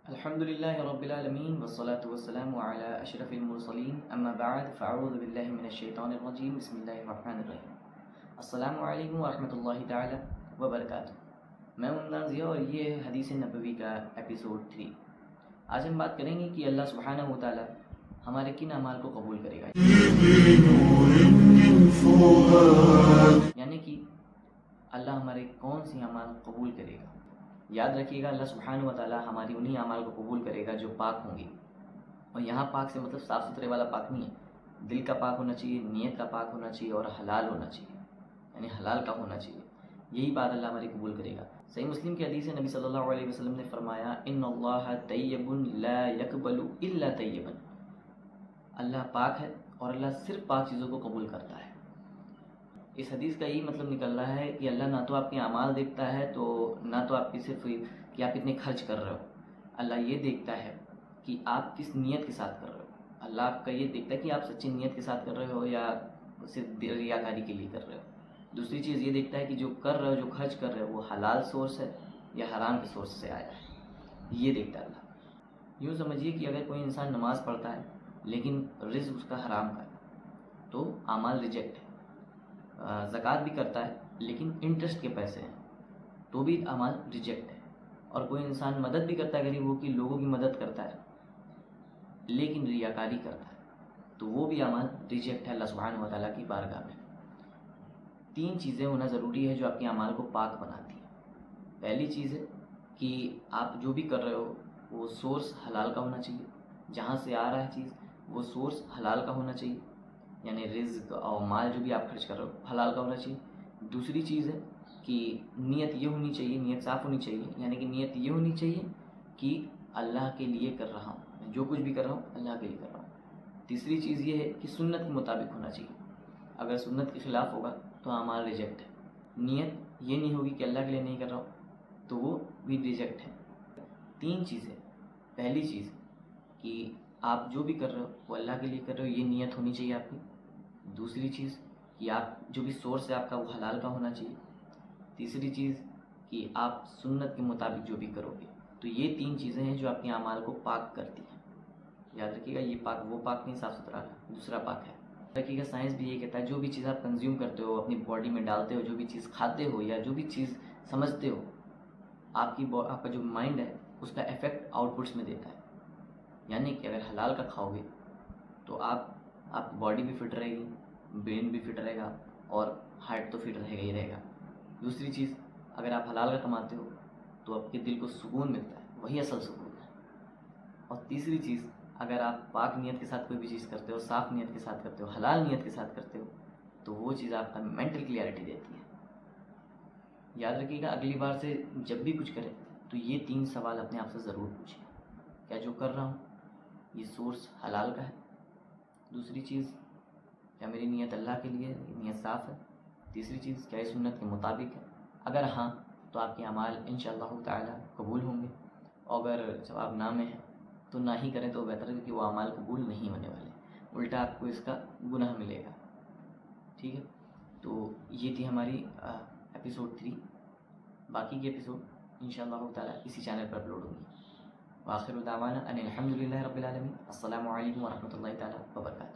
الحمد للہ رب العالمین والصلاة والسلام علی اشرف المرسلین اما بعد فاعوذ باللہ من الشیطان الرجیم بسم اللہ الرحمن الرحیم۔ السلام علیکم ورحمۃ اللہ تعالی وبرکاتہ۔ میں عمران ضیاء اور یہ ہے حدیث نبوی کا ایپیسوڈ 3۔ آج ہم بات کریں گے کہ اللہ سبحانہ و تعالی ہمارے کن اعمال کو قبول کرے گا، یعنی کہ اللہ ہمارے کون سی اعمال قبول کرے گا۔ یاد رکھیے گا، اللہ سبحانہ و تعالی ہماری انہی اعمال کو قبول کرے گا جو پاک ہوں گے، اور یہاں پاک سے مطلب صاف ستھرے والا پاک نہیں ہے، دل کا پاک ہونا چاہیے، نیت کا پاک ہونا چاہیے اور حلال ہونا چاہیے، یعنی حلال کا ہونا چاہیے۔ یہی بات اللہ ہماری قبول کرے گا۔ صحیح مسلم کی حدیث ہے، نبی صلی اللہ علیہ وسلم نے فرمایا ان اللہ طیب لا یقبل الا طیبا، اللہ پاک ہے اور اللہ صرف پاک چیزوں کو قبول کرتا ہے۔ اس حدیث کا یہی مطلب نکل رہا ہے کہ اللہ نہ تو آپ کے اعمال دیکھتا ہے، تو نہ تو آپ کی صرف کہ آپ کتنے خرچ کر رہے ہو، اللہ یہ دیکھتا ہے کہ آپ کس نیت کے ساتھ کر رہے ہو۔ اللہ آپ کا یہ دیکھتا ہے کہ آپ سچی نیت کے ساتھ کر رہے ہو یا صرف ریاکاری کے لیے کر رہے ہو۔ دوسری چیز یہ دیکھتا ہے کہ جو کر رہے ہو، جو خرچ کر رہے ہو، وہ حلال سورس ہے یا حرام کے سورس سے آیا ہے، یہ دیکھتا ہے اللہ۔ یوں سمجھیے کہ اگر کوئی انسان نماز پڑھتا ہے لیکن رزق اس کا حرام کا ہے تو اعمال ریجیکٹ ہے۔ زکوٰۃ بھی کرتا ہے لیکن انٹرسٹ کے پیسے ہیں تو بھی اعمال ریجیکٹ ہے۔ اور کوئی انسان مدد بھی کرتا ہے غریبوں کی، لوگوں کی مدد کرتا ہے لیکن ریاکاری کرتا ہے تو وہ بھی اعمال ریجیکٹ ہے اللہ سبحانہ و تعالیٰ کی بارگاہ میں۔ تین چیزیں ہونا ضروری ہے جو آپ کے اعمال کو پاک بناتی ہیں۔ پہلی چیز ہے کہ آپ جو بھی کر رہے ہو وہ سورس حلال کا ہونا چاہیے، جہاں سے آ رہا ہے چیز وہ سورس حلال کا ہونا چاہیے، یعنی رزق اور مال جو بھی آپ خرچ کر رہے ہو حلال کا ہونا چاہیے۔ دوسری چیز ہے کہ نیت یہ ہونی چاہیے، نیت صاف ہونی چاہیے، یعنی کہ نیت یہ ہونی چاہیے کہ اللہ کے لیے کر رہا ہوں، میں جو کچھ بھی کر رہا ہوں اللہ کے لیے کر رہا ہوں۔ تیسری چیز یہ ہے کہ سنت کے مطابق ہونا چاہیے، اگر سنت کے خلاف ہوگا تو اعمال ریجیکٹ ہے۔ نیت یہ نہیں ہوگی کہ اللہ کے لیے نہیں کر رہا ہوں تو وہ بھی ریجیکٹ ہے۔ تین چیزیں، پہلی چیز کہ آپ جو بھی کر رہے ہو وہ اللہ کے لیے کر رہے ہو، یہ نیت ہونی چاہیے آپ کی۔ دوسری چیز کہ آپ جو بھی سورس ہے آپ کا وہ حلال کا ہونا چاہیے۔ تیسری چیز کہ آپ سنت کے مطابق جو بھی کرو گے۔ تو یہ تین چیزیں ہیں جو آپ کے اعمال کو پاک کرتی ہیں۔ یاد رکھیے گا، یہ پاک وہ پاک نہیں صاف ستھرا، دوسرا پاک ہے۔ رکھیے گا، سائنس بھی یہ کہتا ہے جو بھی چیز آپ کنزیوم کرتے ہو، اپنی باڈی میں ڈالتے ہو، جو بھی چیز کھاتے ہو یا جو بھی چیز سمجھتے ہو، آپ کا جو مائنڈ ہے اس کا افیکٹ آؤٹ پٹس میں دیتا ہے۔ یعنی کہ اگر حلال کا کھاؤ گے تو آپ کی باڈی بھی فٹ رہے گی، برین بھی فٹ رہے گا اور ہارٹ تو فٹ رہے گا ہی رہے گا۔ دوسری چیز، اگر آپ حلال کا کماتے ہو تو آپ کے دل کو سکون ملتا ہے، وہی اصل سکون ہے۔ اور تیسری چیز، اگر آپ پاک نیت کے ساتھ کوئی بھی چیز کرتے ہو، صاف نیت کے ساتھ کرتے ہو، حلال نیت کے ساتھ کرتے ہو، تو وہ چیز آپ کا مینٹل کلیئرٹی دیتی ہے۔ یاد رکھیے گا، اگلی بار سے جب بھی کچھ کریں تو یہ تین سوال اپنے آپ سے ضرور پوچھیں، کیا جو کر رہا ہوں یہ سورس حلال کا ہے؟ دوسری چیز، کیا میری نیت اللہ کے لیے نیت صاف ہے؟ تیسری چیز، کیا یہ سنت کے مطابق ہے؟ اگر ہاں تو آپ کے اعمال انشاءاللہ تعالی قبول ہوں گے، اور اگر جواب نہ میں ہے تو نہ ہی کریں تو بہتر ہے کہ وہ اعمال قبول نہیں ہونے والے، الٹا آپ کو اس کا گناہ ملے گا۔ ٹھیک ہے، تو یہ تھی ہماری ایپیسوڈ 3۔ باقی کے ایپیسوڈ انشاءاللہ تعالی اسی چینل پر اپلوڈ ہوں گی۔ وآخر دعوانا ان الحمد للہ رب العالمین۔ السلام علیکم ورحمۃ اللہ تعالی وبرکاتہ۔